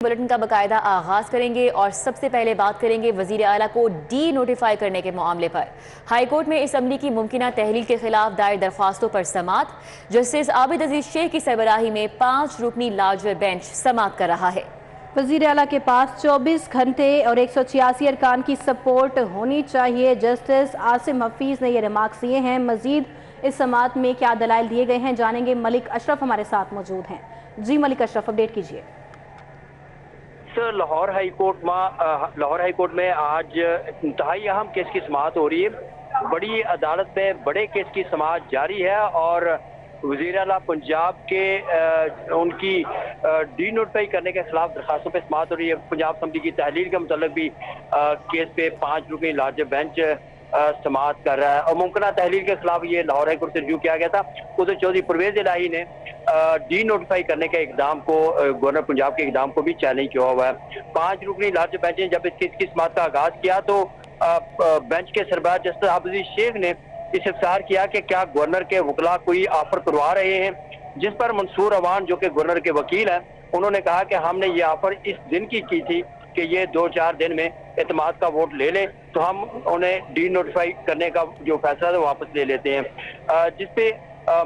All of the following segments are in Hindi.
बुलेटिन का बाकायदा आगाज करेंगे और सबसे पहले बात करेंगे वजीर आला को डी नोटिफाई करने के मामले पर। हाईकोर्ट में इस अमली की मुमकिना तहलील के खिलाफ दायर दरख्वास्तों पर समात। जस्टिस आबिद अजीज शेख की सरबराही में 5 रुकनी लार्ज बेंच समात कर रहा है। वजीर आला के पास 24 घंटे और 186 अरकान की सपोर्ट होनी चाहिए। जस्टिस आसिम हफीज ने ये रिमार्क्स दिए हैं। मजीद इस समात में क्या दलाइल दिए गए हैं जानेंगे। मलिक अशरफ हमारे साथ मौजूद हैं। जी मलिक अशरफ, अपडेट कीजिए। लाहौर हाई कोर्ट में आज इंतहाई अहम केस की समाअत हो रही है। बड़ी अदालत में बड़े केस की समाअत जारी है और वज़ीर आला पंजाब के उनकी डी नोटिफाई करने के खिलाफ दरखास्तों पर समाअत हो रही है। पंजाब असम्बली की तहलील के मुतालिक भी केस पे 5 रुकनी लार्ज बेंच समाअत कर रहा है और मुमकिन तहलील के खिलाफ ये लाहौर हाई कोर्ट से रिव्यू किया गया था। उधर चौधरी परवेज इलाही ने डी नोटिफाई करने के इकदाम को, गवर्नर पंजाब के इकदाम को भी चैलेंज किया हुआ है। 5 रुकनी लार्ज बेंच ने जब इस केस की समाअत का आगाज किया तो बेंच के सरबराह जस्टिस आबिद अजीज शेख ने इस्तफसार किया कि क्या गवर्नर के वकला कोई ऑफर करवा रहे हैं, जिस पर मंसूर अवान जो कि गवर्नर के वकील हैं उन्होंने कहा कि हमने ये ऑफर इस दिन की थी कि ये 2-4 दिन में एतमाद का वोट ले लें तो हम उन्हें डी नोटिफाई करने का जो फैसला था वापस ले लेते हैं। जिसपे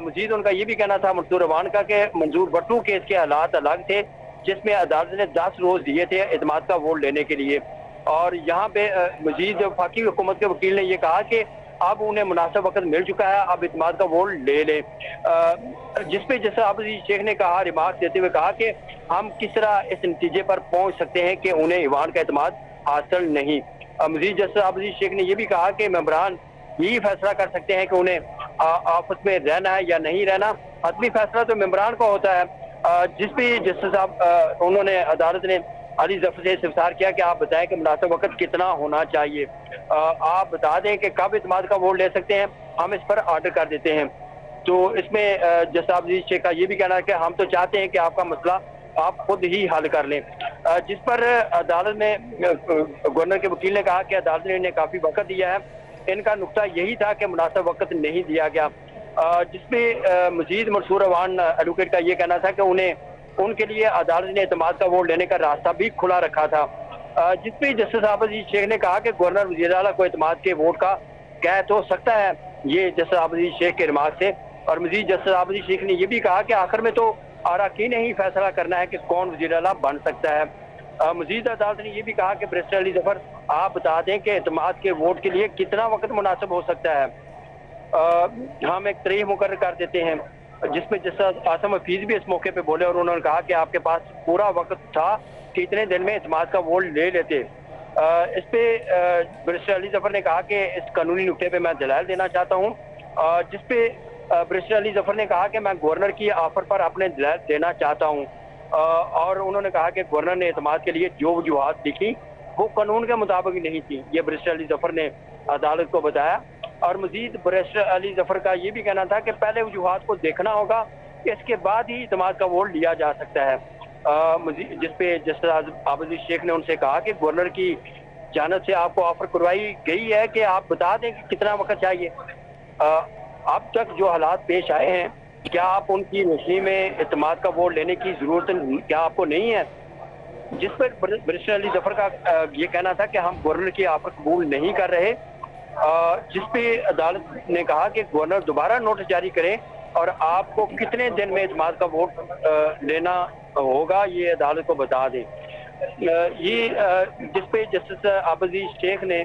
मजीद उनका ये भी कहना था मंसूर अवान का कि मंजूर भट्टू केस के हालात अलग थे, जिसमें अदालत ने 10 रोज दिए थे एतमाद का वोट लेने के लिए। और यहाँ पे मजीद वफाकी हुकूमत के वकील ने यह कहा कि अब उन्हें मुनासिब वक्त मिल चुका है, अब एतमाद का वोट ले लें। जिसपे जैसे आबिद अजीज शेख ने कहा, रिमार्क देते हुए कहा कि हम किस तरह इस नतीजे पर पहुंच सकते हैं कि उन्हें ईवान का एतमाद हासिल नहीं। मजीद जस्टिस आबिद अजीज शेख ने यह भी कहा कि मेंबरान यही फैसला कर सकते हैं कि उन्हें आपस में रहना है या नहीं रहना। हतमी फैसला तो मेंबरान का होता है। जिस भी जस्टिस साहब उन्होंने अदालत ने अली जफर से इस्तफसार किया कि आप बताएं कि मुनासिब वक्त कितना होना चाहिए, आप बता दें कि कब एतमाद का वोट ले सकते हैं, हम इस पर ऑर्डर कर देते हैं। तो इसमें जस्टिस आबिद अजीज शेख का ये भी कहना है कि हम तो चाहते हैं कि आपका मसला आप खुद ही हल कर लें। जिस पर अदालत में गवर्नर के वकील ने कहा कि अदालत ने इन्हें काफी वक्त दिया है, इनका नुक्ता यही था कि मुनासिब वक्त नहीं दिया गया। जिसमें मजीद मंसूर अवान एडवोकेट का ये कहना था कि उनके लिए अदालत ने एतमाद का वोट लेने का रास्ता भी खुला रखा था। जिसपे जस्टिस आबिद अजीज शेख ने कहा कि गवर्नर वज़ीर आला को एतमाद के वोट का कह तो सकता है, ये जस्टिस आबिद अजीज शेख के रिमार्क से। और मजीद जस्टिस आबिद अजीज शेख ने यह भी कहा कि आखिर में तो अराकीन ने ही फैसला करना है कि कौन वज़ीर आला बन सकता है। मजीद अदालत ने यह भी कहा कि बैरिस्टर अली जफर आप बता दें कि एतमाद के वोट के लिए कितना वक्त मुनासिब हो सकता है। हम एक तारीख मुकर्रर कर देते हैं। जिसमें जस्टिस आसिम हफीज भी इस मौके पे बोले और उन्होंने कहा कि आपके पास पूरा वक्त था कि इतने दिन में एतमाद का वोट ले लेते। इस पे बैरिस्टर अली जफर ने कहा कि इस कानूनी नुक्ते पे मैं दलाइल देना चाहता हूँ। जिसपे बैरिस्टर अली जफर ने कहा कि मैं गवर्नर की ऑफर पर अपने दलाइल देना चाहता हूँ। और उन्होंने कहा कि गवर्नर ने एतमाद के लिए जो वजूहात लिखी वो कानून के मुताबिक नहीं थी, ये बैरिस्टर अली जफर ने अदालत को बताया। और मजीद बैरिस्टर अली जफर का ये भी कहना था कि पहले वजूहात को देखना होगा, इसके बाद ही एतमाद का वोट लिया जा सकता है। जिसपे जस्टिस आबिद अजीज शेख ने उनसे कहा कि गवर्नर की जानिब से आपको ऑफर करवाई गई है कि आप बता दें कि कितना वक्त चाहिए। अब तक जो हालात पेश आए हैं, क्या आप उनकी रोशनी में एतमाद का वोट लेने की जरूरत क्या आपको नहीं है? जिस पर बैरिस्टर अली जफर का ये कहना था कि हम गवर्नर की ऑफर कबूल नहीं कर रहे। जिस पे अदालत ने कहा कि गवर्नर दोबारा नोटिस जारी करें और आपको कितने दिन में एतमाद का वोट लेना होगा ये अदालत को बता दें। ये जिस पे जस्टिस आबिद अजीज शेख ने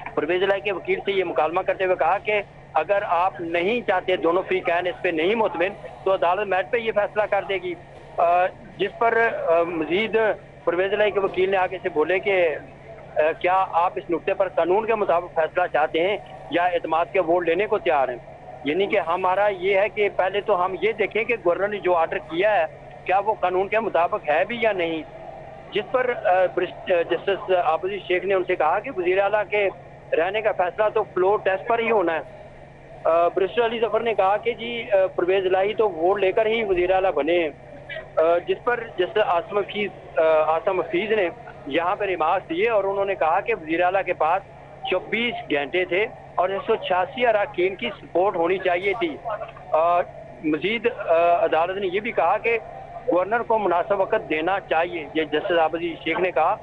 परवेज इलाही के वकील से ये मुकालमा करते हुए कहा कि अगर आप नहीं चाहते, दोनों फ्री कैन इस पे नहीं मुतमिन, तो अदालत मैच पे ये फैसला कर देगी। जिस पर मजीद परवेज इलाही के वकील ने आगे से बोले कि क्या आप इस नुक्ते पर कानून के मुताबिक फैसला चाहते हैं या एतमाद के वोट लेने को तैयार हैं? यानी कि हमारा ये है कि पहले तो हम ये देखें कि गवर्नर ने जो ऑर्डर किया है क्या वो कानून के मुताबिक है भी या नहीं। जिस पर जस्टिस आबिद अजीज शेख ने उनसे कहा कि वज़ीर आला के रहने का फैसला तो फ्लोर टेस्ट पर ही होना है। बैरिस्टर अली जफर ने कहा कि जी परवेज इलाही तो वोट लेकर ही वज़ीर आला बने हैं। जिस पर जस्टिस आसिम हफीज ने यहाँ पर रिमार्क्स दिए और उन्होंने कहा कि वज़ीर आला के पास 24 घंटे थे और 186 अरकान की सपोर्ट होनी चाहिए थी। मजीद अदालत ने यह भी कहा कि गवर्नर को मुनासिब वक्त देना चाहिए, ये जस्टिस आबिद शेख ने कहा।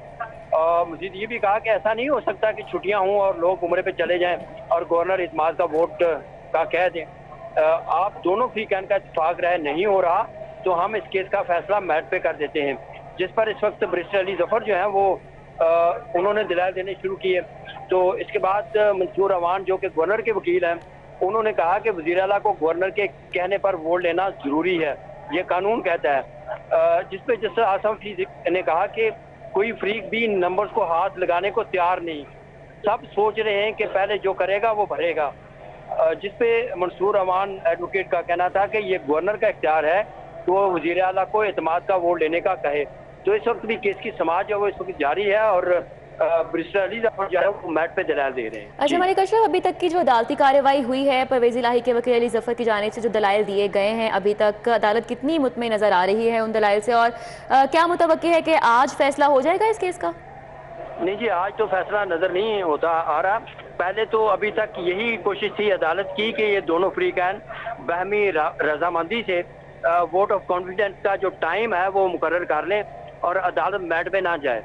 मजीद ये भी कहा कि ऐसा नहीं हो सकता कि छुट्टियां हों और लोग उम्रे पे चले जाएं और गवर्नर इत्मीनान का वोट का कह दें। आप दोनों फ्रीकैन का इत्तेफाक रहे नहीं हो रहा तो हम इस केस का फैसला मैट पे कर देते हैं, जिस पर इस वक्त बैरिस्टर अली जफर जो है वो उन्होंने दलाल देने शुरू किए। तो इसके बाद मंसूर अवान जो कि गवर्नर के वकील हैं, उन्होंने कहा कि वज़ीर आला को गवर्नर के कहने पर वोट लेना जरूरी है, ये कानून कहता है। जिस पे जस्टिस आसम फीस ने कहा कि कोई फ्रीक भी नंबर्स को हाथ लगाने को तैयार नहीं, सब सोच रहे हैं कि पहले जो करेगा वो भरेगा। जिस पे मंसूर अवान एडवोकेट का कहना था कि ये गवर्नर का इख्तियार है तो वो वज़ीर आला को एतमाद का वोट लेने का कहे। तो इस वक्त भी केस की समाज है वो इस वक्त जारी है और बैरिस्टर अली जफर जो है वो मैट पे दलाल दे रहे हैं। अच्छा मलिक अशरफ, अभी तक की जो अदालती कार्रवाई हुई है परवेज़ इलाही के वकील अली जफर की जानिब से जो दलाइल दिए गए हैं, अभी तक अदालत कितनी मुतमईन नजर आ रही है उन दलाइल से, और क्या मुतवक्की है कि आज फैसला हो जाएगा इस केस का? नहीं जी, आज तो फैसला नजर नहीं होता आ रहा। पहले तो अभी तक यही कोशिश थी अदालत की कि ये दोनों फ्रीकैन बहमी रजामंदी से वोट ऑफ कॉन्फिडेंस का जो टाइम है वो मुकर्रर कर लें और अदालत मैट पे ना जाए।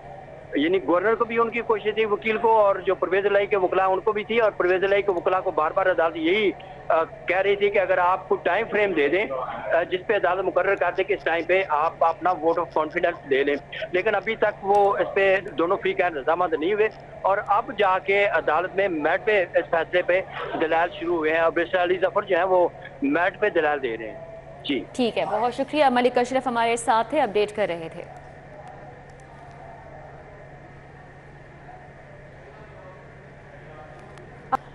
यानी गवर्नर को भी उनकी कोशिश थी, वकील को, और जो परवेज इलाही के वकला उनको भी थी, और परवेज इलाही के वकला को बार बार अदालत यही कह रही थी कि अगर आप कुछ टाइम फ्रेम दे दें जिस पे अदालत मुकर्रर कर दे कि इस टाइम पे आप अपना वोट ऑफ कॉन्फिडेंस दे लें, लेकिन अभी तक वो इस पे दोनों फ्रीकैन रजामंद नहीं हुए और अब जाके अदालत में मैट पे इस फैसले पे दलाल शुरू हुए हैं और बैरिस्टर अली जफर जो है वो मैट पे दलाल दे रहे हैं। जी ठीक है, बहुत शुक्रिया। मलिक अशरफ हमारे साथ थे, अपडेट कर रहे थे।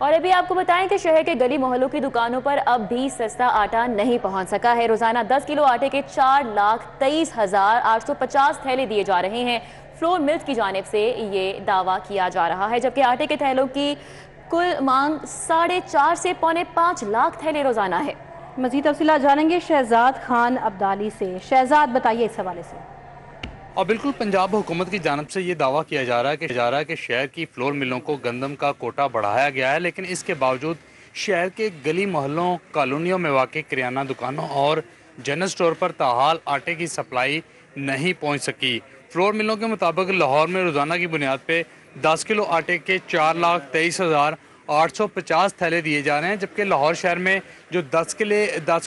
और अभी आपको बताएं कि शहर के गली मोहल्लों की दुकानों पर अब भी सस्ता आटा नहीं पहुंच सका है। रोजाना 10 किलो आटे के 4,23,850 थैले दिए जा रहे हैं। फ्लोर मिल्स की जानिब से ये दावा किया जा रहा है, जबकि आटे के थैलों की कुल मांग 4.5 से पौने 5 लाख थैले रोजाना है। मजीद तफसीलात जानेंगे शहजाद खान अब्दाली से। शहजाद, बताइए इस हवाले से। और बिल्कुल पंजाब हुकूमत की जानब से ये दावा किया जा रहा है कि शहर की फ्लोर मिलों को गंदम का कोटा बढ़ाया गया है, लेकिन इसके बावजूद शहर के गली मोहल्लों कॉलोनियों में वाक़ई किराना दुकानों और जनरल स्टोर पर ताहाल आटे की सप्लाई नहीं पहुंच सकी। फ्लोर मिलों के मुताबिक लाहौर में रोज़ाना की बुनियाद पर 10 किलो आटे के 4,23,850 थैले दिए जा रहे हैं, जबकि लाहौर शहर में जो 10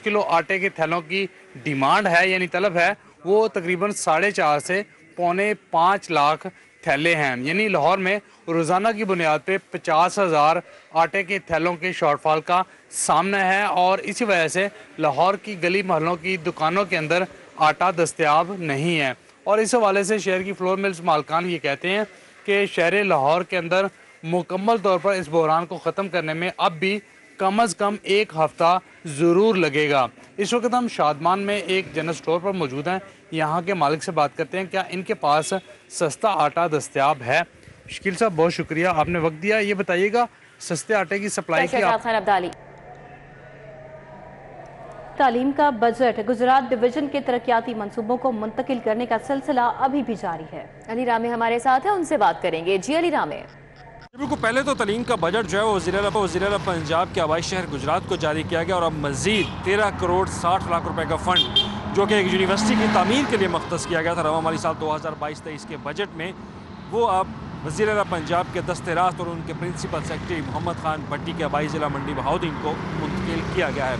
किलो आटे के थैलों की डिमांड है यानी तलब है वो तकरीबन 4.5 से पौने 5 लाख थैले हैं। यानी लाहौर में रोज़ाना की बुनियाद पे 50,000 आटे के थैलों के शॉर्टफॉल का सामना है और इसी वजह से लाहौर की गली मोहल्लों की दुकानों के अंदर आटा दस्तयाब नहीं है। और इस हवाले से शहर की फ्लोर मिल्स मालकान ये कहते हैं कि शहर लाहौर के अंदर मुकम्मल तौर पर इस बहरान को ख़त्म करने में अब भी कम अज़ कम 1 हफ़्ता ज़रूर लगेगा। इस वक्त हम शादमान में एक जनरल स्टोर पर मौजूद हैं, यहाँ के मालिक से बात करते हैं क्या इनके पास सस्ता आटा दस्तयाब है। शकील साहब, बहुत शुक्रिया, आपने वक्त दिया। ये बताइएगा सस्ते आटे की सप्लाई की तालीम का बजट गुजरात डिवीजन के तरक्याती मंसूबों को मुंतकिल करने का सिलसिला अभी भी जारी है। अली रामे हमारे साथ है, उनसे बात करेंगे। जी अली रामे। बिल्कुल, पहले तो तालीम का बजट जो है वो वज़ीर आला पंजाब के आबाई शहर गुजरात को जारी किया गया और अब मज़ीद 13 करोड़ 60 लाख रुपए का फ़ंड जो कि एक यूनिवर्सिटी की तामीर के लिए मख्तस किया गया था रवा माली साल 2022-23 के बजट में, वो अब वज़ीर आला पंजाब के दस्ते रास्त और उनके प्रिंसिपल सेक्रेटरी मोहम्मद खान भट्टी के आबाई ज़िला मंडी बहाउद्दीन को मुंतकिल किया गया है।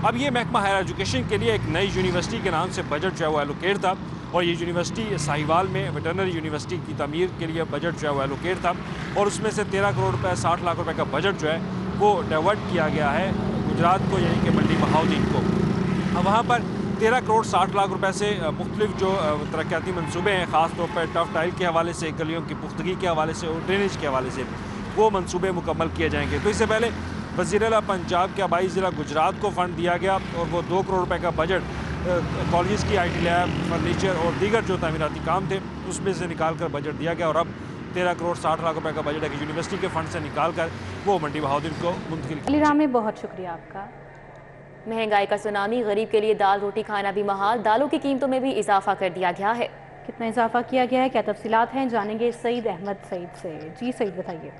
अब ये महकमा हायर एजुकेशन के लिए एक नई यूनिवर्सिटी के नाम से बजट जो है वो एलोकेट था और ये यूनिवर्सिटी साहिवाल में वेटरनरी यूनिवर्सिटी की तामीर के लिए बजट जो है वो एलोकेट था और उसमें से 13 करोड़ रुपए 60 लाख रुपए का बजट जो है वो डाइवर्ट किया गया है गुजरात को, यानी कि मंडी बहाउद्दीन को। अब वहाँ पर 13 करोड़ 60 लाख रुपए से मुख्तलिफ जो तरक्याती मनसूबे हैं, ख़ासतौर पर टफ टाइल के हवाले से, गलियों की पुख्तगी के हवाले से और ड्रेनेज के हवाले से वो मनसूबे मुकम्मल किए जाएंगे। तो इससे पहले वज़ीर आला पंजाब के आबाई ज़िला गुजरात को फ़ंड दिया गया और वो 2 करोड़ रुपए का बजट कॉलेज की IT लैब, फर्नीचर और दीगर जो तामीराती काम थे उसमें से निकाल कर बजट दिया गया और अब 13 करोड़ 60 लाख रुपए का बजट है कि यूनिवर्सिटी के फंड से निकाल कर वो मंडी बहाउद्दीन को मुंतकिल। अली रामे, बहुत शुक्रिया आपका। महंगाई का सुनामी, गरीब के लिए दाल रोटी खाना भी महाल, दालों की कीमतों में भी इजाफा कर दिया गया है। कितना इजाफा किया गया है, क्या तफसीलात हैं, जानेंगे सईद अहमद सईद से। जी सईद, बताइए।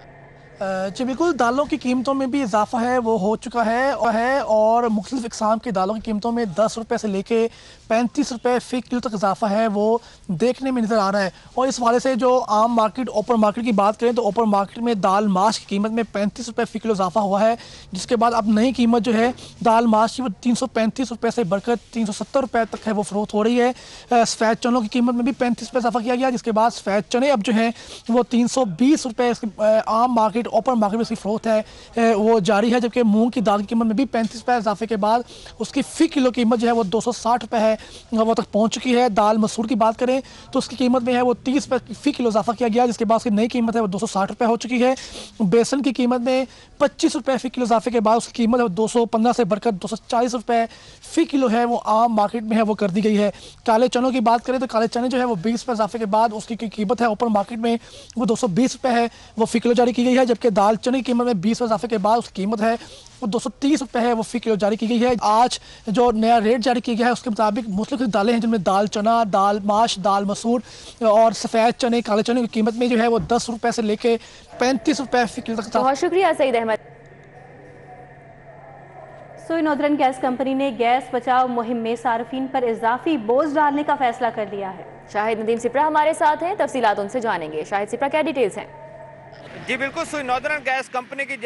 जी बिल्कुल, दालों की कीमतों में भी इजाफा है वो हो चुका है और मुख्तलिफ इक़साम की दालों की कीमतों में 10 रुपये से लेके 35 रुपये फ़ी किलो तक इजाफा है वो देखने में नज़र आ रहा है। और इस हवाले से जो आम मार्केट ओपन मार्केट की बात करें तो ओपन मार्केट में दाल माश की कीमत में 35 रुपये फ़ी किलो इजाफा हुआ है, जिसके बाद अब नई कीमत जो है दाल माश की वो 335 रुपये से बढ़कर 370 रुपये तक है वो फ़रोख्त हो रही है। सफ़ेद चनों की कीमत में भी 35 रुपये इजाफा किया गया, जिसके बाद सफ़ेद चने अब जो हैं वो 320 रुपये आम मार्केट ओपन मार्केट में इसकी फ़रोख्त है वो जारी है। जबकि मूंग की दाल की कीमत में भी 35 रुपये इजाफे के बाद उसकी फ़ी किलो कीमत जो है वो 260 रुपये है वो तक पहुंच चुकी है। दाल मसूर की बात करें तो उसकी कीमत में है वो 30 रुपये फ़ी किलो इजाफा किया गया, जिसके बाद उसकी नई कीमत है वो 260 रुपये हो चुकी है। बेसन की कीमत में 25 रुपये फ़ी किलो इजाफे के बाद उसकी कीमत है 215 से बढ़कर 240 रुपये फ़ी किलो है वो आम मार्केट में है वो कर दी गई है। काले चनों की बात करें तो काले चने जो है वो 20 रुपये इजाफे के बाद उसकी कीमत है ओपन मार्केट में वो 220 रुपये है वो फ़ी किलो जारी की गई है। जबकि दाल चने की कीमत में 20 इजाफे के बाद उसकी कीमत है वो 230 रुपये है वो फ़ी किलो जारी की गई है। आज जो नया रेट जारी किया गया है उसके मुताबिक मुख्तलिफ दालें हैं जिनमें दाल चना, दाल माश, दाल मसूर और सफ़ेद चने, काले चने की कीमत में जो है वो 10 रुपये से लेके 35 रुपये फ़ी किलो तक। बहुत शुक्रिया सईद अहमद। सोई नॉर्दर्न गैस कंपनी ने गैस बचाव मुहिम में सार्फिन पर इजाफी बोझ डालने का फैसला कर लिया है। शाहिद नदीम सिप्रा हमारे साथ हैं, तफसीलात उनसे जानेंगे। शाहिद सिप्रा, क्या डिटेल्स हैं? जी बिल्कुल, सोई नॉर्दर्न गैस कंपनी की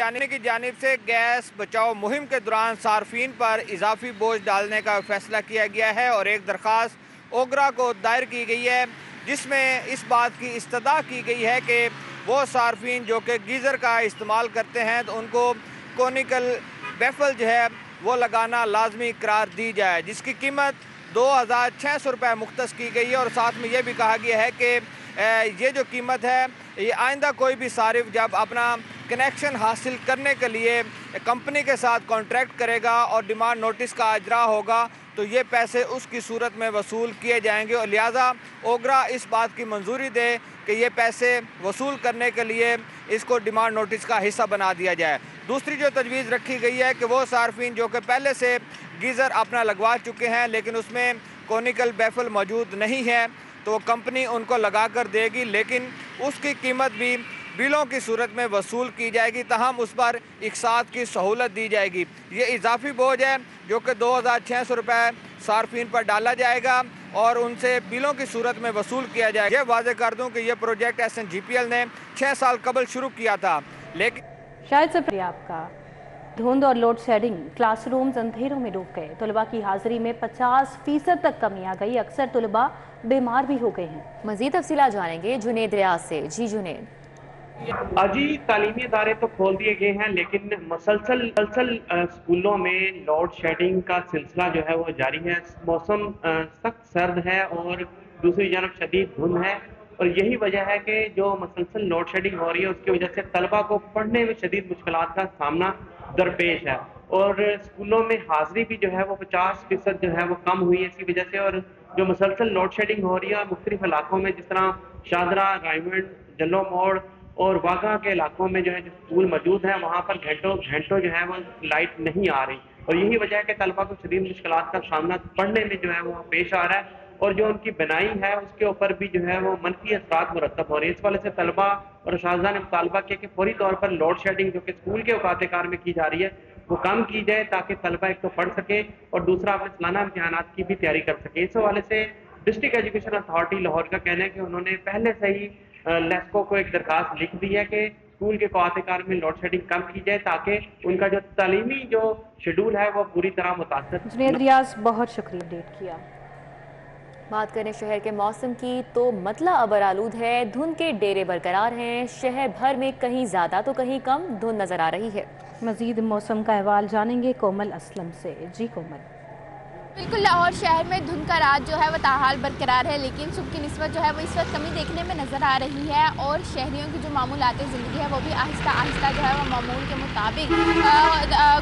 जानिब से गैस बचाओ मुहिम के दौरान सार्फिन पर इजाफी बोझ डालने का फैसला किया गया है और एक दरख्वास्त ओगरा को दायर की गई है, जिसमें इस बात की इस्तदा की गई है कि वो सार्फिन जो कि गीज़र का इस्तेमाल करते हैं तो उनको कोनिकल बैफल जो है वो लगाना लाजमी करार दी जाए, जिसकी कीमत 2600 रुपये मुख्तस की गई है। और साथ में ये भी कहा गया है कि ये जो कीमत है ये आइंदा कोई भी सारिफ जब अपना कनेक्शन हासिल करने के लिए कंपनी के साथ कॉन्ट्रैक्ट करेगा और डिमांड नोटिस का इजरा होगा तो ये पैसे उसकी सूरत में वसूल किए जाएंगे और लिहाजा ओगरा इस बात की मंजूरी दे कि ये पैसे वसूल करने के लिए इसको डिमांड नोटिस का हिस्सा बना दिया जाए। दूसरी जो तजवीज़ रखी गई है कि वो सार्फिन जो कि पहले से गीज़र अपना लगवा चुके हैं लेकिन उसमें कोनिकल बैफल मौजूद नहीं है तो कंपनी उनको लगा कर देगी, लेकिन उसकी कीमत भी बिलों की सूरत में वसूल की जाएगी, तहम उस पर इकसात की सहूलत दी जाएगी। ये इजाफी बोझ है जो कि 2600 रुपये सार्फिन पर डाला जाएगा और उनसे बिलों की सूरत में वसूल किया जाएगा। ये वाज़ेह कर दूँ कि यह प्रोजेक्ट SNGPL ने 6 साल कबल शुरू किया था, लेकिन शायद से आपका धुंध और लोड शेडिंग, क्लासरूम्स अंधेरों में डूब गए, तलबा की हाजिरी में 50% तक कमी आ गई, अक्सर तलबा बीमार भी हो गए हैं। मजीद तफसीलात जानेंगे जुनेद रियाज से। जी जुनेद। जी, तालीमी इदारे तो खोल दिए गए हैं लेकिन मसलसल स्कूलों में लोड शेडिंग का सिलसिला जो है वो जारी है। मौसम सख्त सर्द है और दूसरी जानब शदीद धुंध है और यही वजह है कि जो मसलसल लोड शेडिंग हो रही है उसकी वजह से तलबा को पढ़ने में शदीद मुश्किलात का सामना दरपेश है और स्कूलों में हाजिरी भी जो है वो 50% जो है वो कम हुई है इसकी वजह से। और जो मसलसल लोड शेडिंग हो रही है मुख्तलिफ इलाकों में जिस तरह शादरा, रायमंड, जल्लो मोड़ और वाघा के इलाकों में जो है जो स्कूल मौजूद है वहाँ पर घंटों जो है वो लाइट नहीं आ रही और यही वजह है कि तलबा को शदीद मुश्किलात का सामना पढ़ने में जो है वो पेश आ रहा है और जो उनकी बनाई है उसके ऊपर भी जो है वो मनफी असरात मुरतब हो रहे हैं। इस वाले से तलबा और असातिज़ा ने मुतालबा किया कि फौरी तौर पर लोड शेडिंग जो कि स्कूल के औकात कार में की जा रही है वो कम की जाए ताकि तलबा एक तो पढ़ सके और दूसरा अपने सालाना इम्तिहानात की भी तैयारी कर सके। इस हवाले से डिस्ट्रिक्ट एजुकेशन अथॉरिटी लाहौर का कहना है कि उन्होंने पहले से ही लेस्को को एक दरखास्त लिख दी है कि स्कूल के औकात में लोड शेडिंग कम की जाए ताकि उनका जो तालीमी जो शेड्यूल है वो पूरी तरह मुतासर। जुनेद रियाज, बहुत शुक्रिया अपडेट किया। बात करें शहर के मौसम की तो मतला अबर आलूद है, धुंध के डेरे बरकरार हैं, शहर भर में कहीं ज़्यादा तो कहीं कम धुंध नज़र आ रही है। मजीद मौसम का अहवाल जानेंगे कोमल असलम से। जी कोमल। बिल्कुल, लाहौर शहर में धुंध का रात जो है वो ताहाल बरकरार है, लेकिन सुबह की निस्बत जो है वो इस वक्त कमी देखने में नज़र आ रही है और शहरियों की जो मामूलाती ज़िंदगी है वो भी आहिस्ता आहिस्ता जो है वो मामूल के मुताबिक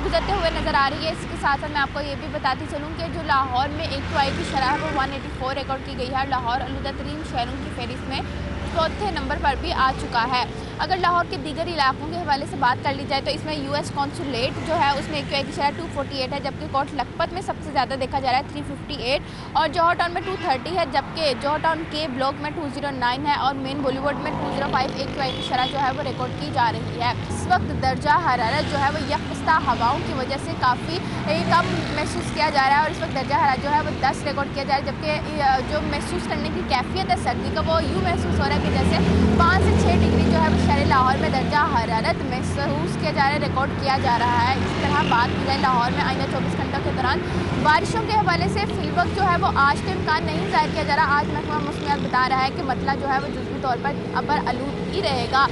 गुजरते हुए नज़र आ रही है। इसके साथ साथ मैं आपको ये भी बताती चलूँ कि जो लाहौर में AQI की शरह है वो 184 रिकॉर्ड की गई है। लाहौर आलूदा तरीन शहरों की फहरिस्त में 4थे नंबर पर भी आ चुका है। अगर लाहौर के दीगर इलाकों के हवाले से बात कर ली जाए तो इसमें US कॉन्सुलेट जो है उसमें AQI 248 है, जबकि कोट लखपत में सबसे ज़्यादा देखा जा रहा है 358 और जौहर टाउन में 230 है, जबकि जौहर टाउन के ब्लॉक में 209 है और मेन बॉलीवुड में 205 AQI की शरह जो है वो रिकॉर्ड की जा रही है। इस वक्त दर्जा हरारत जो है वो यकपस्ता हवाओं की वजह से काफ़ी कम महसूस किया जा रहा है और इस वक्त दर्जा हरारत जो है वो 10 रिकॉर्ड किया जा रहा है, जबकि जो महसूस करने की कैफियत है सर्दी का वो यूँ महसूस हो रहा है कि जैसे 5 से 6 डिग्री जो है वो शहर लाहौर में दर्जा हरारत महसूस किया जा रहा है, रिकॉर्ड किया जा रहा है। इस तरह बात की जाए लाहौर में आइंदा 24 घंटों के दौरान बारिशों के हवाले से फिलवक्त जो है वो आज तो इम्कान नहीं जाहिर किया जा रहा। आज महकमा मौसमियात बता रहा है कि मतला जो है वो जुज़वी तौर पर अबर आलूद ही रहेगा।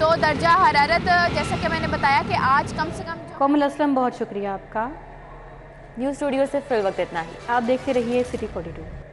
तो दर्जा हरारत जैसा कि मैंने बताया कि आज कम से कम कोमल असलम, बहुत शुक्रिया आपका। न्यूज़ स्टूडियो से फिल वक्त इतना ही। आप देखते रहिए सिटी 42।